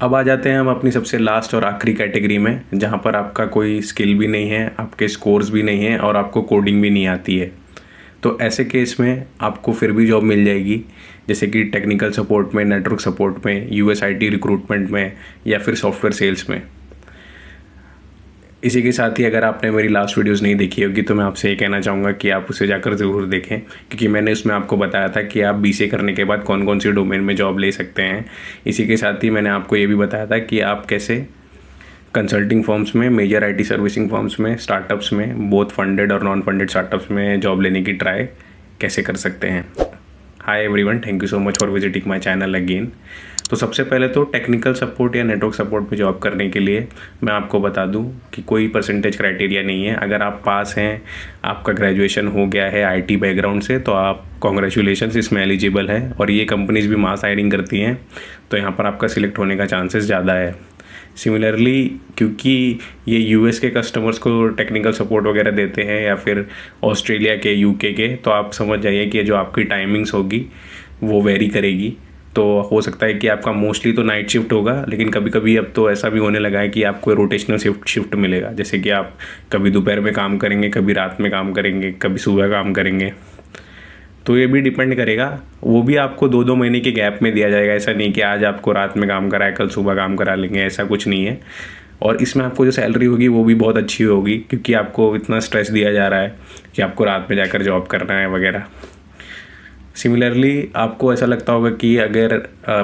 अब आ जाते हैं हम अपनी सबसे लास्ट और आखिरी कैटेगरी में, जहाँ पर आपका कोई स्किल भी नहीं है, आपके स्कोर्स भी नहीं है और आपको कोडिंग भी नहीं आती है। तो ऐसे केस में आपको फिर भी जॉब मिल जाएगी, जैसे कि टेक्निकल सपोर्ट में, नेटवर्क सपोर्ट में, यूएसआईटी रिक्रूटमेंट में या फिर सॉफ्टवेयर सेल्स में। इसी के साथ ही अगर आपने मेरी लास्ट वीडियोस नहीं देखी होगी तो मैं आपसे ये कहना चाहूँगा कि आप उसे जाकर ज़रूर देखें, क्योंकि मैंने उसमें आपको बताया था कि आप बीसीए करने के बाद कौन कौन सी डोमेन में जॉब ले सकते हैं। इसी के साथ ही मैंने आपको ये भी बताया था कि आप कैसे कंसल्टिंग फर्म्स में, मेजर आईटी सर्विसिंग फर्म्स में, स्टार्टअप्स में, बोथ फंडेड और नॉन फंडेड स्टार्टअप्स में जॉब लेने की ट्राई कैसे कर सकते हैं। Hi everyone, thank you so much for visiting my channel again. तो सबसे पहले तो टेक्निकल सपोर्ट या नेटवर्क सपोर्ट में जॉब करने के लिए मैं आपको बता दूं कि कोई परसेंटेज क्राइटेरिया नहीं है। अगर आप पास हैं, आपका ग्रेजुएशन हो गया है आईटी बैकग्राउंड से, तो आप कॉन्ग्रेचुलेशंस, इसमें एलिजिबल है और ये कंपनीज भी मास हायरिंग करती हैं, तो यहाँ पर आपका सिलेक्ट होने का चांसेस ज़्यादा है। सिमिलरली क्योंकि ये यूएस के कस्टमर्स को टेक्निकल सपोर्ट वगैरह देते हैं या फिर ऑस्ट्रेलिया के, यूके के, तो आप समझ जाइए कि जो आपकी टाइमिंग्स होगी वो वेरी करेगी। तो हो सकता है कि आपका मोस्टली तो नाइट शिफ्ट होगा, लेकिन कभी कभी अब तो ऐसा भी होने लगा है कि आपको रोटेशनल शिफ्ट मिलेगा, जैसे कि आप कभी दोपहर में काम करेंगे, कभी रात में काम करेंगे, कभी सुबह काम करेंगे। तो ये भी डिपेंड करेगा, वो भी आपको 2-2 महीने के गैप में दिया जाएगा। ऐसा नहीं कि आज आपको रात में काम कराए कल सुबह काम करा लेंगे, ऐसा कुछ नहीं है। और इसमें आपको जो सैलरी होगी वो भी बहुत अच्छी होगी, क्योंकि आपको इतना स्ट्रेस दिया जा रहा है कि आपको रात में जाकर जॉब करना है वगैरह। सिमिलरली आपको ऐसा लगता होगा कि अगर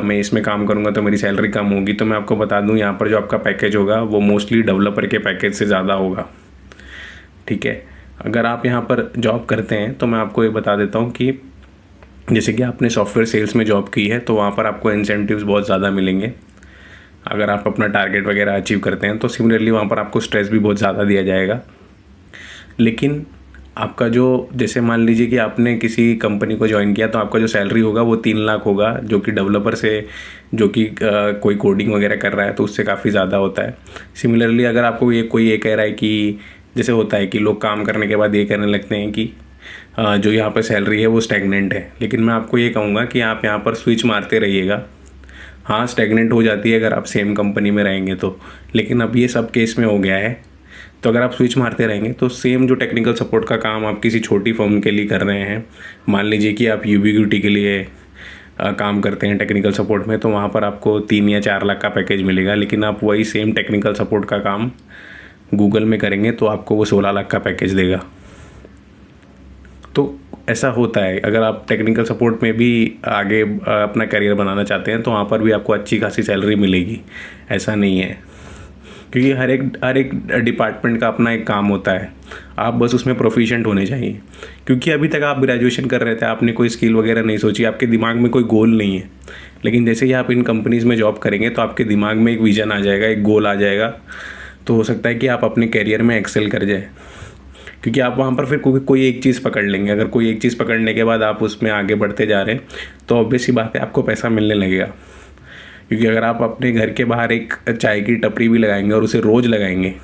मैं इसमें काम करूँगा तो मेरी सैलरी कम होगी, तो मैं आपको बता दूँ यहाँ पर जो आपका पैकेज होगा वो मोस्टली डेवलपर के पैकेज से ज़्यादा होगा। ठीक है, अगर आप यहाँ पर जॉब करते हैं तो मैं आपको ये बता देता हूँ कि जैसे कि आपने सॉफ्टवेयर सेल्स में जॉब की है तो वहाँ पर आपको इंसेंटिव्स बहुत ज़्यादा मिलेंगे अगर आप अपना टारगेट वगैरह अचीव करते हैं। तो सिमिलरली वहाँ पर आपको स्ट्रेस भी बहुत ज़्यादा दिया जाएगा। लेकिन आपका जो, जैसे मान लीजिए कि आपने किसी कंपनी को ज्वाइन किया, तो आपका जो सैलरी होगा वो 3 लाख होगा, जो कि डेवलपर से, जो कि कोई कोडिंग वगैरह कर रहा है तो उससे काफ़ी ज़्यादा होता है। सिमिलरली अगर आपको कोई ये कह रहा है कि, जैसे होता है कि लोग काम करने के बाद ये कहने लगते हैं कि जो यहाँ पर सैलरी है वो स्टैग्नेंट है, लेकिन मैं आपको ये कहूँगा कि आप यहाँ पर स्विच मारते रहिएगा। हाँ, स्टैग्नेंट हो जाती है अगर आप सेम कंपनी में रहेंगे तो, लेकिन अब ये सब केस में हो गया है। तो अगर आप स्विच मारते रहेंगे तो सेम जो टेक्निकल सपोर्ट का काम आप किसी छोटी फर्म के लिए कर रहे हैं, मान लीजिए कि आप यूबीक्यूटी के लिए काम करते हैं टेक्निकल सपोर्ट में, तो वहाँ पर आपको 3 या 4 लाख का पैकेज मिलेगा। लेकिन आप वही सेम टेक्निकल सपोर्ट का काम गूगल में करेंगे तो आपको वो 16 लाख का पैकेज देगा। तो ऐसा होता है, अगर आप टेक्निकल सपोर्ट में भी आगे अपना करियर बनाना चाहते हैं तो वहाँ पर भी आपको अच्छी खासी सैलरी मिलेगी, ऐसा नहीं है। क्योंकि हर एक डिपार्टमेंट का अपना एक काम होता है, आप बस उसमें प्रोफिशिएंट होने चाहिए। क्योंकि अभी तक आप ग्रेजुएशन कर रहे थे, आपने कोई स्किल वगैरह नहीं सोची, आपके दिमाग में कोई गोल नहीं है। लेकिन जैसे ही आप इन कंपनीज़ में जॉब करेंगे तो आपके दिमाग में एक विज़न आ जाएगा, एक गोल आ जाएगा, तो हो सकता है कि आप अपने करियर में एक्सेल कर जाए। क्योंकि आप वहाँ पर फिर कोई एक चीज़ पकड़ लेंगे। अगर कोई एक चीज़ पकड़ने के बाद आप उसमें आगे बढ़ते जा रहे हैं तो ऑब्वियस सी बात है आपको पैसा मिलने लगेगा। क्योंकि अगर आप अपने घर के बाहर एक चाय की टपरी भी लगाएंगे और उसे रोज़ लगाएंगे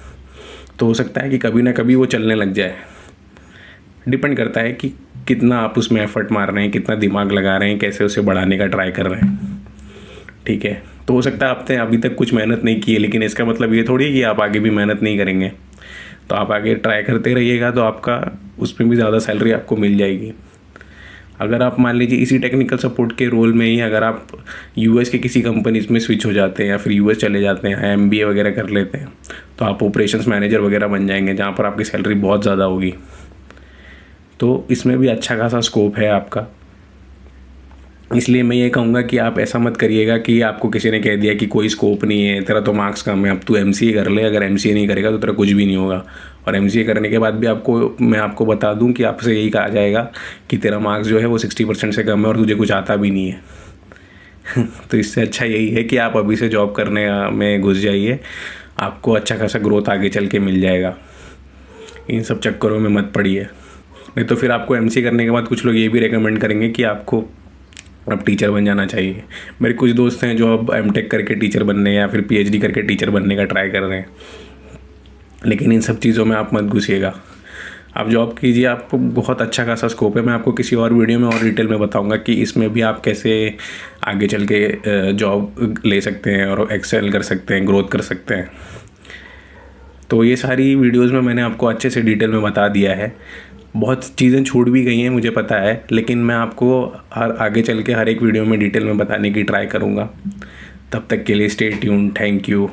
तो हो सकता है कि कभी ना कभी वो चलने लग जाए। डिपेंड करता है कि कितना आप उसमें एफर्ट मार रहे हैं, कितना दिमाग लगा रहे हैं, कैसे उसे बढ़ाने का ट्राई कर रहे हैं। ठीक है, तो हो सकता है आपने अभी तक कुछ मेहनत नहीं की है, लेकिन इसका मतलब ये थोड़ी है कि आप आगे भी मेहनत नहीं करेंगे। तो आप आगे ट्राई करते रहिएगा तो आपका उसमें भी ज़्यादा सैलरी आपको मिल जाएगी। अगर आप मान लीजिए इसी टेक्निकल सपोर्ट के रोल में ही अगर आप यूएस के किसी कंपनीज में स्विच हो जाते हैं या फिर यूएस चले जाते हैं, एमबीए वगैरह कर लेते हैं, तो आप ऑपरेशंस मैनेजर वगैरह बन जाएंगे, जहाँ पर आपकी सैलरी बहुत ज़्यादा होगी। तो इसमें भी अच्छा खासा स्कोप है आपका। इसलिए मैं ये कहूँगा कि आप ऐसा मत करिएगा कि आपको किसी ने कह दिया कि कोई स्कोप नहीं है, तेरा तो मार्क्स कम है, अब तू एमसीए कर ले। अगर एमसीए नहीं करेगा तो तेरा कुछ भी नहीं होगा। और एमसीए करने के बाद भी मैं आपको बता दूं कि आपसे यही कहा जाएगा कि तेरा मार्क्स जो है वो 60% से कम है और तुझे कुछ आता भी नहीं है। तो इससे अच्छा यही है कि आप अभी से जॉब करने में घुस जाइए, आपको अच्छा खासा ग्रोथ आगे चल के मिल जाएगा। इन सब चक्करों में मत पड़िए, नहीं तो फिर आपको एमसीए करने के बाद कुछ लोग ये भी रेकमेंड करेंगे कि आपको अब टीचर बन जाना चाहिए। मेरे कुछ दोस्त हैं जो अब एमटेक करके टीचर बनने या फिर पीएचडी करके टीचर बनने का ट्राई कर रहे हैं, लेकिन इन सब चीज़ों में आप मत घुसिएगा। आप जॉब कीजिए, आपको बहुत अच्छा खासा स्कोप है। मैं आपको किसी और वीडियो में और डिटेल में बताऊंगा कि इसमें भी आप कैसे आगे चल के जॉब ले सकते हैं और एक्सेल कर सकते हैं, ग्रोथ कर सकते हैं। तो ये सारी वीडियोज़ में मैंने आपको अच्छे से डिटेल में बता दिया है। बहुत चीज़ें छूट भी गई हैं मुझे पता है, लेकिन मैं आपको हर आगे चल के हर एक वीडियो में डिटेल में बताने की ट्राई करूँगा। तब तक के लिए स्टे ट्यून्ड। Thank you.